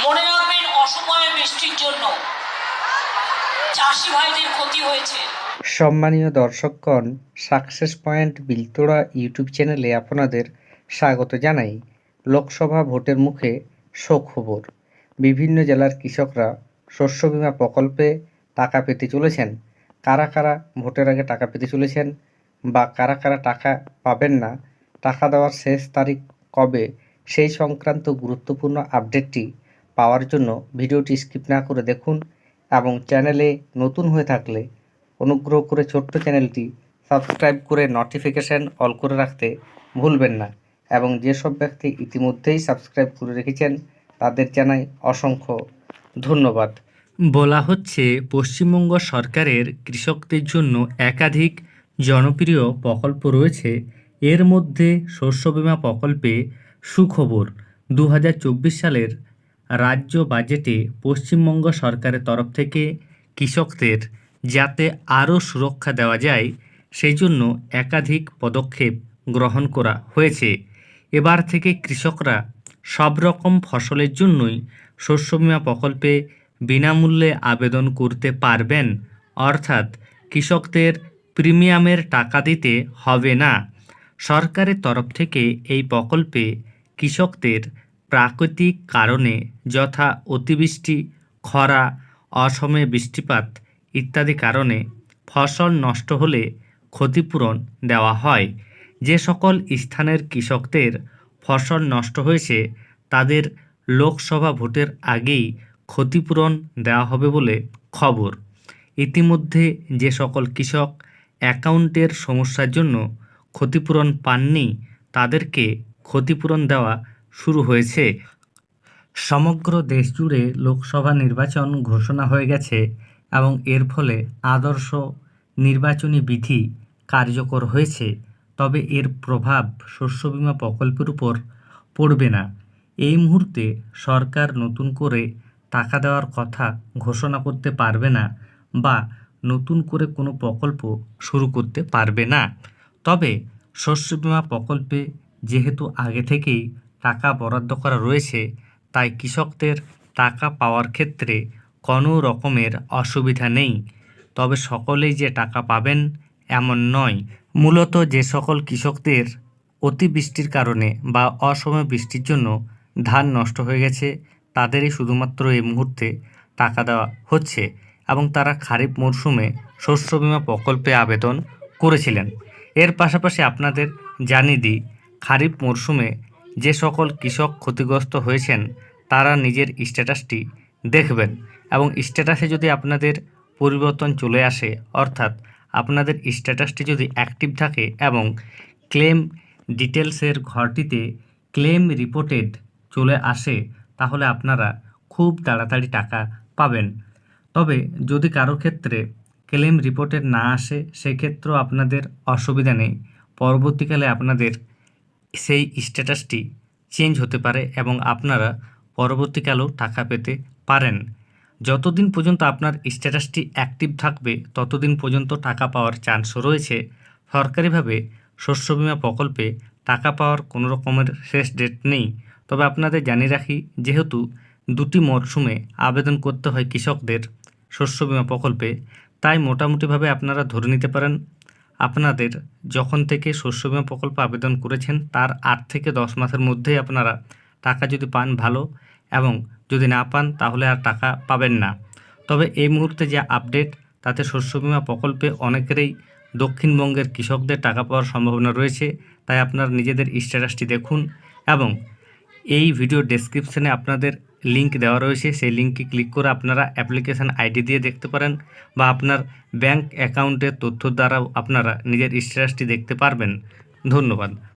মনে রাখবেন, অসময়ে বৃষ্টির জন্য চাষি ভাইদের ক্ষতি হয়েছে। সম্মানীয় দর্শকগণ, সাকসেস পয়েন্ট বিলতোড়া ইউটিউব চ্যানেলে আপনাদের স্বাগত জানাই। লোকসভা ভোটের মুখে সুখবর। বিভিন্ন জেলার কৃষকরা শস্য বীমা প্রকল্পে টাকা পেতে চলেছেন। কারা কারা ভোটের আগে টাকা পেতে চলেছেন বা কারা কারা টাকা পাবেন না, টাকা দেওয়ার শেষ তারিখ কবে, সেই সংক্রান্ত গুরুত্বপূর্ণ আপডেটটি পাওয়ার জন্য ভিডিওটি স্কিপ না করে দেখুন এবং চ্যানেলে নতুন হয়ে থাকলে অনুগ্রহ করে ছোট্ট চ্যানেলটি সাবস্ক্রাইব করে নোটিফিকেশান অল করে রাখতে ভুলবেন না। এবং যেসব ব্যক্তি ইতিমধ্যেই সাবস্ক্রাইব করে রেখেছেন তাদের জানাই অসংখ্য ধন্যবাদ। বলা হচ্ছে, পশ্চিমবঙ্গ সরকারের কৃষকদের জন্য একাধিক জনপ্রিয় প্রকল্প রয়েছে। এর মধ্যে শস্য বীমা প্রকল্পে সুখবর। 2024 সালের রাজ্য বাজেটে পশ্চিমবঙ্গ সরকারের তরফ থেকে কৃষকদের যাতে আরও সুরক্ষা দেওয়া যায় সেই জন্য একাধিক পদক্ষেপ গ্রহণ করা হয়েছে। এবার থেকে কৃষকরা সব রকম ফসলের জন্যই শস্য বীমা প্রকল্পে বিনামূল্যে আবেদন করতে পারবেন। অর্থাৎ কৃষকদের প্রিমিয়ামের টাকা দিতে হবে না। সরকারের তরফ থেকে এই প্রকল্পে কৃষকদের প্রাকৃতিক কারণে যথা অতিবৃষ্টি, খরা, অসময়ে বৃষ্টিপাত ইত্যাদি কারণে ফসল নষ্ট হলে ক্ষতিপূরণ দেওয়া হয়। যে সকল স্থানের কৃষকদের ফসল নষ্ট হয়েছে তাদের লোকসভা ভোটের আগেই ক্ষতিপূরণ দেওয়া হবে বলে খবর। ইতিমধ্যে যে সকল কৃষক অ্যাকাউন্টের সমস্যার জন্য ক্ষতিপূরণ পাননি তাদেরকে ক্ষতিপূরণ দেওয়া শুরু হয়েছে। সমগ্র দেশ জুড়ে লোকসভা নির্বাচন ঘোষণা হয়ে গেছে এবং এর ফলে আদর্শ নির্বাচনী বিধি কার্যকর হয়েছে। তবে এর প্রভাব শস্য বীমা প্রকল্পের উপর পড়বে না। এই মুহূর্তে সরকার নতুন করে টাকা দেওয়ার কথা ঘোষণা করতে পারবে না বা নতুন করে কোনো প্রকল্প শুরু করতে পারবে না। তবে শস্য বীমা প্রকল্পে যেহেতু আগে থেকেই টাকা বরাদ্দ করা রয়েছে, তাই কৃষকদের টাকা পাওয়ার ক্ষেত্রে কোনো রকমের অসুবিধা নেই। তবে সকলেই যে টাকা পাবেন এমন নয়। মূলত যে সকল কৃষকদের অতিবৃষ্টির কারণে বা অসময়ে বৃষ্টির জন্য ধান নষ্ট হয়ে গেছে তাদেরই শুধুমাত্র এই মুহূর্তে টাকা দেওয়া হচ্ছে এবং তারা খারিফ মরশুমে শস্য বীমা প্রকল্পে আবেদন করেছিলেন। এর পাশাপাশি আপনাদের জানিয়ে দিই, খারিফ মরশুমে যে সকল কৃষক ক্ষতিগ্রস্ত হয়েছেন তারা নিজের স্ট্যাটাসটি দেখবেন এবং স্ট্যাটাসে যদি আপনাদের পরিবর্তন চলে আসে, অর্থাৎ আপনাদের স্ট্যাটাসটি যদি অ্যাক্টিভ থাকে এবং ক্লেম ডিটেলসের ঘরটিতে ক্লেম রিপোর্টেড চলে আসে, তাহলে আপনারা খুব তাড়াতাড়ি টাকা পাবেন। তবে যদি কারো ক্ষেত্রে ক্লেম রিপোর্টেড না আসে সেক্ষেত্রেও আপনাদের অসুবিধা নেই। পরবর্তীকালে আপনাদের সেই স্ট্যাটাসটি চেঞ্জ হতে পারে এবং আপনারা পরবর্তীকালেও টাকা পেতে পারেন। যতদিন পর্যন্ত আপনার স্ট্যাটাসটি অ্যাক্টিভ থাকবে ততদিন পর্যন্ত টাকা পাওয়ার চান্স রয়েছে। সরকারিভাবে শস্য বীমা প্রকল্পে টাকা পাওয়ার কোনো রকমের শেষ ডেট নেই। তবে আপনাদের জানিয়ে রাখি, যেহেতু দুটি মরশুমে আবেদন করতে হয় কৃষকদের শস্য বীমা প্রকল্পে, তাই মোটামুটিভাবে আপনারা ধরে নিতে পারেন আপনাদের যখন থেকে শস্য বীমা প্রকল্পে আবেদন করেছেন তার 8 থেকে 10 মাসের মধ্যেই আপনারা টাকা যদি পান ভালো, এবং যদি না পান তাহলে আর টাকা পাবেন না। তবে এই মুহূর্তে যে আপডেট তাতে শস্য বীমা প্রকল্পে অনেকেরই দক্ষিণবঙ্গের কৃষকদের টাকা পাওয়ার সম্ভাবনা রয়েছে। তাই আপনারা নিজেদের স্ট্যাটাসটি দেখুন এবং এই ভিডিও ডেসক্রিপশানে আপনাদের লিঙ্ক দেওয়া রয়েছে, সেই লিঙ্কে ক্লিক করে আপনারা অ্যাপ্লিকেশান আইডি দিয়ে দেখতে পারেন বা আপনার ব্যাংক অ্যাকাউন্টের তথ্য দ্বারাও আপনারা নিজের স্ট্যাটাসটি দেখতে পারবেন। ধন্যবাদ।